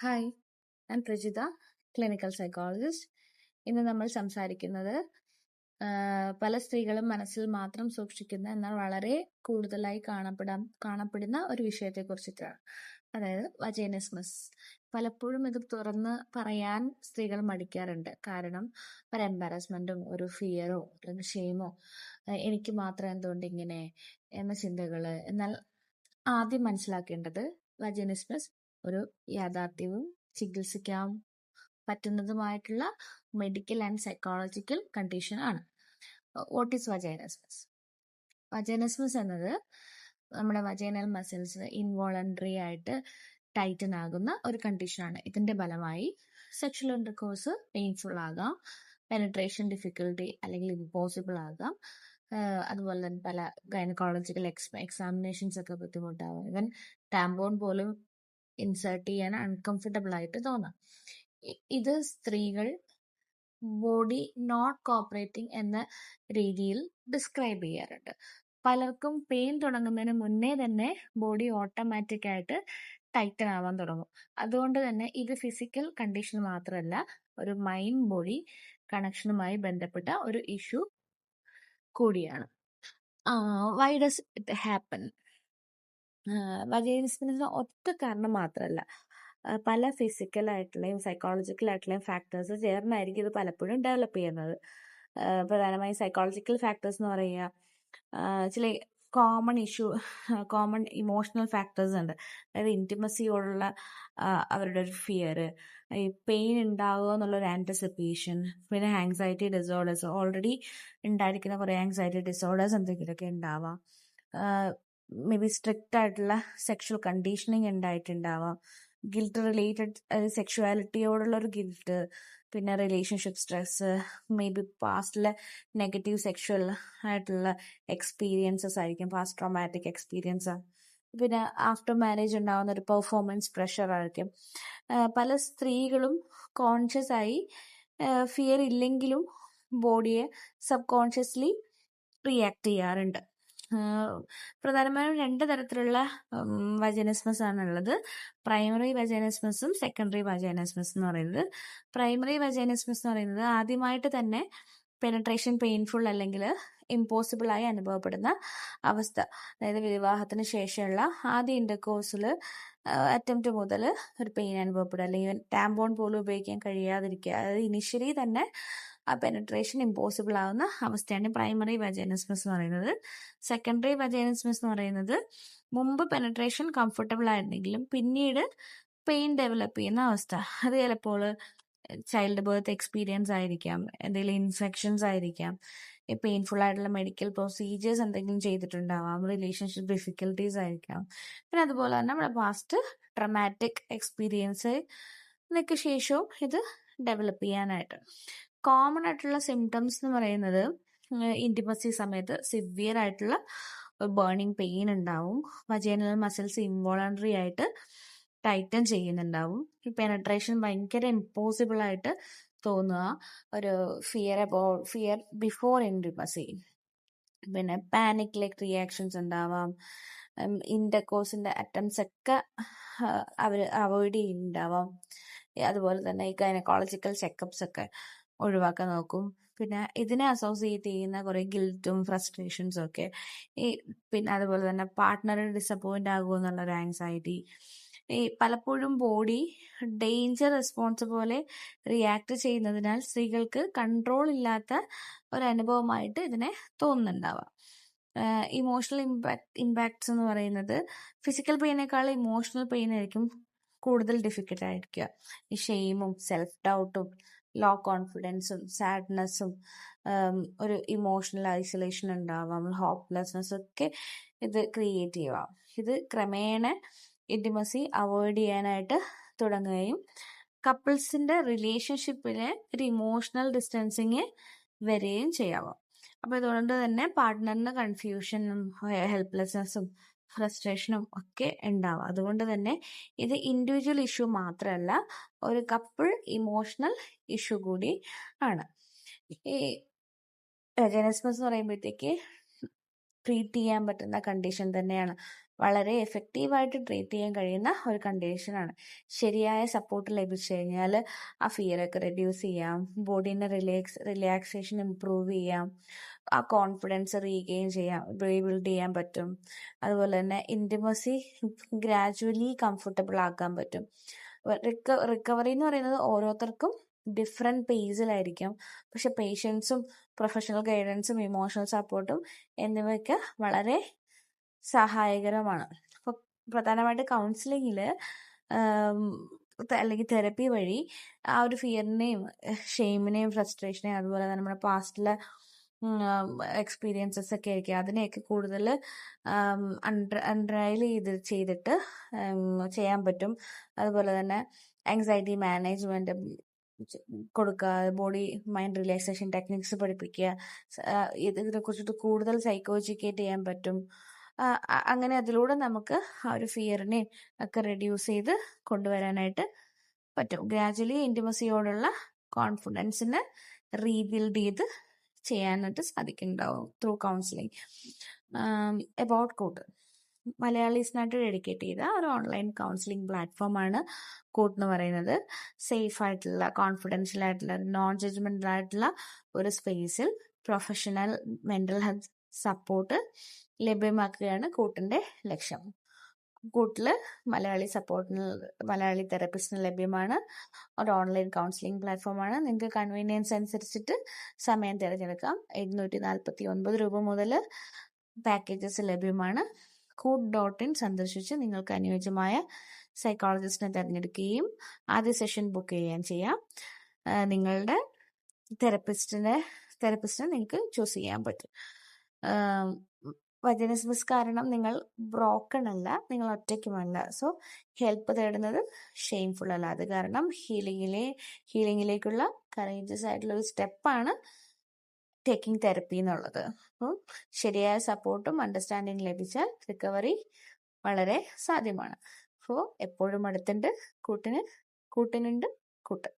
Hi, ഞാൻ Prajitha, clinical psychologist. ഇന്ന് നമ്മൾ സംസാരിക്കുന്നത് പല സ്ത്രീകളും മനസ്സിൽ മാത്രം സൂക്ഷിക്കുന്ന എന്നാൽ വളരെ കൂടുതലായി കാണപ്പെടുന്ന ഒരു വിഷയത്തെക്കുറിച്ചിട്ടാണ്. അതായത് വജൈനിസ്മസ്. പലപ്പോഴും ഇത് തുറന്ന് പറയാൻ സ്ത്രീകൾ മടിക്കാറുണ്ട്. കാരണം ഒരു എംബാരസ്മെന്റും ഒരു ഫിയറോ അല്ലെങ്കിൽ ഷെയിമോ, എനിക്ക് മാത്രം എന്തുകൊണ്ട് ഇങ്ങനെ എന്ന ചിന്തകള്. എന്നാൽ ആദ്യം മനസ്സിലാക്കേണ്ടത് വജൈനിസ്മസ് ഒരു യാഥാർത്ഥ്യവും ചികിത്സിക്കാൻ പറ്റുന്നതുമായിട്ടുള്ള മെഡിക്കൽ ആൻഡ് സൈക്കോളജിക്കൽ കണ്ടീഷൻ ആണ്. What is vaginismus? വജൈനിസ്മസ് എന്നത് നമ്മുടെ വജൈനൽ മസിൽസ് ഇൻവോളണ്ടറി ആയിട്ട് ടൈറ്റൻ ആകുന്ന ഒരു കണ്ടീഷനാണ്. ഇതിന്റെ ഫലമായി സെക്ഷൽ ഇന്റർകോഴ്സ് പെയിൻഫുൾ ആകാം, പെനിട്രേഷൻ ഡിഫിക്കൽട്ടി അല്ലെങ്കിൽ ഇമ്പോസിബിൾ ആകാം, അതുപോലെ തന്നെ പല ഗൈനക്കോളജിക്കൽ എക്സാമിനേഷൻസ് ഒക്കെ ബുദ്ധിമുട്ടാവാം, ഈവൻ ടാമ്പോൺ പോലും ഇൻസേർട്ട് ചെയ്യാൻ അൺകംഫർട്ടബിൾ ആയിട്ട് തോന്നാം. ഇത് സ്ത്രീകൾ ബോഡി നോട്ട് കോപ്പറേറ്റിംഗ് എന്ന രീതിയിൽ ഡിസ്ക്രൈബ് ചെയ്യാറുണ്ട്. പലർക്കും പെയിൻ തുടങ്ങുന്നതിന് മുന്നേ തന്നെ ബോഡി ഓട്ടോമാറ്റിക് ആയിട്ട് ടൈറ്റൻ ആവാൻ തുടങ്ങും. അതുകൊണ്ട് തന്നെ ഇത് ഫിസിക്കൽ കണ്ടീഷൻ മാത്രമല്ല, ഒരു മൈൻഡ് ബോഡി കണക്ഷനുമായി ബന്ധപ്പെട്ട ഒരു ഇഷ്യൂ കൂടിയാണ്. Why does it happen? വജൈനിസ്മിന് ഒറ്റ കാരണം മാത്രമല്ല, പല ഫിസിക്കൽ ആയിട്ടുള്ളയും സൈക്കോളജിക്കൽ ആയിട്ടുള്ളയും ഫാക്ടേഴ്സ് ചേർന്നായിരിക്കും ഇത് പലപ്പോഴും ഡെവലപ്പ് ചെയ്യുന്നത്. പ്രധാനമായും സൈക്കോളജിക്കൽ ഫാക്ടേഴ്സ് എന്ന് പറയുക, ചില കോമൺ ഇമോഷണൽ ഫാക്ടേഴ്സ് ഉണ്ട്. അതായത് ഇന്റിമസിയോടുള്ള അവരുടെ ഒരു ഫിയർ, ഈ പെയിൻ ഉണ്ടാവുക എന്നുള്ളൊരു ആൻറ്റിസിപ്പേഷൻ, പിന്നെ ആങ്സൈറ്റി ഡിസോർഡേഴ്സ്, ഓൾറെഡി ഉണ്ടായിരിക്കുന്ന കുറേ ആങ്സൈറ്റി ഡിസോർഡേഴ്സ് എന്തെങ്കിലുമൊക്കെ ഉണ്ടാവാം, മേ ബി സ്ട്രിക്റ്റ് ആയിട്ടുള്ള സെക്ഷൽ കണ്ടീഷനിങ് ഉണ്ടായിട്ടുണ്ടാവാം, ഗിൽട്ട് റിലേറ്റഡ് സെക്ഷുവാലിറ്റിയോടുള്ള ഒരു ഗിൽട്ട്, പിന്നെ റിലേഷൻഷിപ്പ് സ്ട്രെസ്, മേ ബി പാസ്റ്റിലെ നെഗറ്റീവ് സെക്ഷൽ ആയിട്ടുള്ള എക്സ്പീരിയൻസസ് ആയിരിക്കും, പാസ്റ്റ് ട്രോമാറ്റിക് എക്സ്പീരിയൻസ്. പിന്നെ ആഫ്റ്റർ മാരേജ് ഉണ്ടാവുന്ന ഒരു പെർഫോമൻസ് പ്രഷർ ആയിരിക്കും. പല സ്ത്രീകളും കോൺഷ്യസ് ആയി ഫിയർ ഇല്ലെങ്കിലും ബോഡിയെ സബ് കോൺഷ്യസ്ലി റിയാക്ട് ചെയ്യാറുണ്ട്. പ്രധാനമായും 2 തരത്തിലുള്ള വജൈനിസ്മസ് ആണുള്ളത്. പ്രൈമറി വജൈനിസ്മസും സെക്കൻഡറി വജൈനിസ്മസ് എന്ന് പറയുന്നത്. പ്രൈമറി വജൈനിസ്മസ് എന്ന് പറയുന്നത് ആദ്യമായിട്ട് തന്നെ പെനട്രേഷൻ പെയിൻഫുൾ അല്ലെങ്കിൽ ഇമ്പോസിബിൾ ആയി അനുഭവപ്പെടുന്ന അവസ്ഥ. അതായത് വിവാഹത്തിന് ശേഷമുള്ള ആദ്യ ഇന്റർകോഴ്സിൽ അറ്റംപ്റ്റ് മുതൽ ഒരു പെയിൻ അനുഭവപ്പെടുക, അല്ലെങ്കിൽ ടാമ്പോൺ പോലും ഉപയോഗിക്കാൻ കഴിയാതിരിക്കുക. അതായത് ഇനിഷ്യലി തന്നെ ആ പെനട്രേഷൻ ഇമ്പോസിബിൾ ആവുന്ന അവസ്ഥയാണ് പ്രൈമറി വജൈനിസ്മസ് എന്ന് പറയുന്നത്. സെക്കൻഡറി വജൈനിസ്മസ് എന്ന് പറയുന്നത് മുമ്പ് പെനട്രേഷൻ കംഫർട്ടബിൾ ആയിരുന്നെങ്കിലും പിന്നീട് പെയിൻ ഡെവലപ്പ് ചെയ്യുന്ന അവസ്ഥ. അത് ചിലപ്പോൾ ചൈൽഡ് ബർത്ത് എക്സ്പീരിയൻസ് ആയിരിക്കാം, എന്തെങ്കിലും ഇൻഫെക്ഷൻസ് ആയിരിക്കാം, പെയിൻഫുൾ ആയിട്ടുള്ള മെഡിക്കൽ പ്രൊസീജിയേഴ്സ് എന്തെങ്കിലും ചെയ്തിട്ടുണ്ടാവാം, റിലേഷൻഷിപ്പ് ഡിഫിക്കൽട്ടീസ് ആയിരിക്കാം, പിന്നെ അതുപോലെ തന്നെ നമ്മുടെ പാസ്റ്റ് ട്രമാറ്റിക് എക്സ്പീരിയൻസ് ഇതിനൊക്കെ ശേഷവും ഇത് ഡെവലപ്പ് ചെയ്യാനായിട്ട്. കോമൺ ആയിട്ടുള്ള സിംറ്റംസ് എന്ന് പറയുന്നത് ഇന്റിമസി സമയത്ത് സിവിയർ ആയിട്ടുള്ള ബേണിംഗ് പെയിൻ ഉണ്ടാവും, വജൈനൽ മസിൽസ് ഇൻവോളണ്ടറി ആയിട്ട് ടൈറ്റൻ ചെയ്യുന്നുണ്ടാവും, പെനട്രേഷൻ ഭയങ്കര ഇമ്പോസിബിൾ ആയിട്ട് തോന്നുക, ഒരു ഫിയർ ബിഫോർ ഇന്റിമസി, പിന്നെ പാനിക് ലൈക്ക് റിയാക്ഷൻസ് ഉണ്ടാവാം, ഇന്റർകോഴ്സിന്റെ അറ്റംപ്റ്റ്സ് ഒക്കെ അവർ അവോയ്ഡ് ചെയ്യുന്നുണ്ടാവാം. അതുപോലെ തന്നെ ഈ ഗൈനക്കോളജിക്കൽ ചെക്കപ്സ് ഒക്കെ ഒഴിവാക്കാൻ നോക്കും. പിന്നെ ഇതിനെ അസോസിയേറ്റ് ചെയ്യുന്ന കുറെ ഗിൽറ്റും ഫ്രസ്ട്രേഷൻസും ഒക്കെ, പിന്നെ അതുപോലെ തന്നെ പാർട്ട്ണറെ ഡിസപ്പോയിന്റ് ആകുമോ എന്നുള്ളൊരു ആങ്സൈറ്റി, പലപ്പോഴും ബോഡി ഡേഞ്ചർ റെസ്പോൺസ് പോലെ റിയാക്ട് ചെയ്യുന്നതിനാൽ സ്ത്രീകൾക്ക് കൺട്രോൾ ഇല്ലാത്ത ഒരു അനുഭവമായിട്ട് ഇതിനെ തോന്നുന്നുണ്ടാവാം. ഇമോഷണൽ ഇമ്പാക്ട്സ് എന്ന് പറയുന്നത് ഫിസിക്കൽ പെയിനേക്കാൾ ഇമോഷണൽ പെയിൻ ആയിരിക്കും കൂടുതൽ ഡിഫിക്കൽട്ട് ആയിരിക്കുക. ഈ ഷെയിമും സെൽഫ് ഡൗട്ടും ലോ കോൺഫിഡൻസും സാഡ്നെസ്സും, ഒരു ഇമോഷണൽ ഐസൊലേഷൻ ഉണ്ടാവാം, ഹോപ്പ്ലെസ്നെസ് ഒക്കെ ഇത് ക്രിയേറ്റ് ചെയ്യുക. ഇത് ക്രമേണ ഇന്റിമസി അവോയ്ഡ് ചെയ്യാനായിട്ട് തുടങ്ങുകയും കപ്പിൾസിന്റെ റിലേഷൻഷിപ്പിലെ ഒരു ഇമോഷണൽ ഡിസ്റ്റൻസിങ് വരികയും ചെയ്യാവാം. അപ്പൊ ഇതുകൊണ്ട് തന്നെ പാർട്ട്ണറിന് കൺഫ്യൂഷനും ഹെൽപ്ലെസ്നെസ്സും ഫ്രസ്ട്രേഷനും ഒക്കെ ഉണ്ടാവാം. അതുകൊണ്ട് തന്നെ ഇത് ഇൻഡിവിജ്വൽ ഇഷ്യൂ മാത്രമല്ല, ഒരു കപ്പിൾ ഇമോഷണൽ ഇഷ്യൂ കൂടി ആണ്. ഈ വജൈനിസ്മസ് എന്ന് പറയുമ്പോഴത്തേക്ക് ട്രീറ്റ് ചെയ്യാൻ പറ്റുന്ന കണ്ടീഷൻ തന്നെയാണ്. വളരെ എഫക്റ്റീവായിട്ട് ട്രീറ്റ് ചെയ്യാൻ കഴിയുന്ന ഒരു കണ്ടീഷനാണ്. ശരിയായ സപ്പോർട്ട് ലഭിച്ചു കഴിഞ്ഞാൽ ആ ഫിയറൊക്കെ റെഡ്യൂസ് ചെയ്യാം, ബോഡീനെ റിലാക്സേഷൻ ഇമ്പ്രൂവ് ചെയ്യാം, ആ കോൺഫിഡൻസ് റീഗെയിൻ ചെയ്യാം, റീബിൽഡ് ചെയ്യാൻ പറ്റും. അതുപോലെ തന്നെ ഇൻറ്റിമസി ഗ്രാജുവലി കംഫർട്ടബിൾ ആക്കാൻ പറ്റും. റിക്കവറി എന്ന് പറയുന്നത് ഓരോരുത്തർക്കും ഡിഫറെൻറ്റ് പേസിലായിരിക്കും. പക്ഷെ പേഷ്യൻസും പ്രൊഫഷണൽ ഗൈഡൻസും ഇമോഷണൽ സപ്പോർട്ടും എന്നിവയൊക്കെ വളരെ സഹായകരമാണ്. അപ്പോൾ പ്രധാനമായിട്ട് കൗൺസിലിങ്ങിൽ അല്ലെങ്കിൽ തെറപ്പി വഴി ആ ഒരു ഫിയറിനെയും ഷെയിമിനെയും ഫ്രസ്ട്രേഷനെയും അതുപോലെ തന്നെ നമ്മുടെ പാസ്റ്റിലെ എക്സ്പീരിയൻസസ് ഒക്കെ ആയിരിക്കും അതിനെയൊക്കെ കൂടുതൽ അൺട്രയൽ ചെയ്തിട്ട് ചെയ്യാൻ പറ്റും. അതുപോലെ തന്നെ ആങ്സൈറ്റി മാനേജ്മെന്റ് കൊടുക്കുക, ബോഡി മൈൻഡ് റിലാക്സേഷൻ ടെക്നിക്സ് പഠിപ്പിക്കുക, ഇതിനെ കുറിച്ചിട്ട് കൂടുതൽ സൈക്കോ എഡ്യൂക്കേറ്റ് ചെയ്യാൻ പറ്റും. അങ്ങനെ അതിലൂടെ നമുക്ക് ആ ഒരു ഫിയറിനെ ഒക്കെ റെഡ്യൂസ് ചെയ്ത് കൊണ്ടുവരാനായിട്ട് പറ്റും. ഗ്രാജുവലി ഇൻറ്റിമസിയോടുള്ള കോൺഫിഡൻസിനെ റീബിൽഡ് ചെയ്ത് ചെയ്യാനായിട്ട് സാധിക്കുന്നുണ്ടാവും ത്രൂ കൗൺസിലിംഗ്. എബൌട്ട് കൂട്ട് മലയാളീസിനായിട്ട് ഡെഡിക്കേറ്റ് ചെയ്ത ഒരു ഓൺലൈൻ കൗൺസിലിംഗ് പ്ലാറ്റ്ഫോമാണ് കൂട്ട് എന്ന് പറയുന്നത്. സേഫ് ആയിട്ടുള്ള, കോൺഫിഡൻഷ്യൽ ആയിട്ടുള്ള, നോൺ ജഡ്ജ്മെന്റൽ ആയിട്ടുള്ള ഒരു സ്പേസിൽ പ്രൊഫഷണൽ മെന്റൽ ഹെൽത്ത് സപ്പോർട്ട് ലഭ്യമാക്കുകയാണ് കൂട്ടിന്റെ ലക്ഷ്യം. കൂട്ടില് മലയാളി തെറപ്പിസ്റ്റിന് ലഭ്യമാണ്. ഒരു ഓൺലൈൻ കൗൺസിലിംഗ് പ്ലാറ്റ്ഫോമാണ്. നിങ്ങൾക്ക് കൺവീനിയൻസ് അനുസരിച്ചിട്ട് സമയം തിരഞ്ഞെടുക്കാം. 749 രൂപ മുതൽ പാക്കേജസ് ലഭ്യമാണ്. കൂട്ട്.in സന്ദർശിച്ച് നിങ്ങൾക്ക് അനുയോജ്യമായ സൈക്കോളജിസ്റ്റിനെ തിരഞ്ഞെടുക്കുകയും ആദ്യ സെഷൻ ബുക്ക് ചെയ്യുകയും ചെയ്യാം. നിങ്ങളുടെ തെറപ്പിസ്റ്റിനെ നിങ്ങൾക്ക് ചൂസ് ചെയ്യാൻ പറ്റും. വജനസ്മിസ് കാരണം നിങ്ങൾ ബ്രോക്കൺ അല്ല, നിങ്ങൾ ഒറ്റയ്ക്കുമല്ല. സോ ഹെൽപ്പ് തേടുന്നത് ഷെയിംഫുൾ അല്ല. അത് കാരണം ഹീലിംഗിലേക്കുള്ള കറേജസ് ആയിട്ടുള്ള ഒരു സ്റ്റെപ്പാണ് ടേക്കിംഗ് തെറപ്പി എന്നുള്ളത്. അപ്പം ശരിയായ സപ്പോർട്ടും അണ്ടർസ്റ്റാൻഡിങ് ലഭിച്ചാൽ റിക്കവറി വളരെ സാധ്യമാണ്. അപ്പോൾ എപ്പോഴും അടുത്തുണ്ട്, കൂട്ടിനുണ്ട് കൂട്ട്.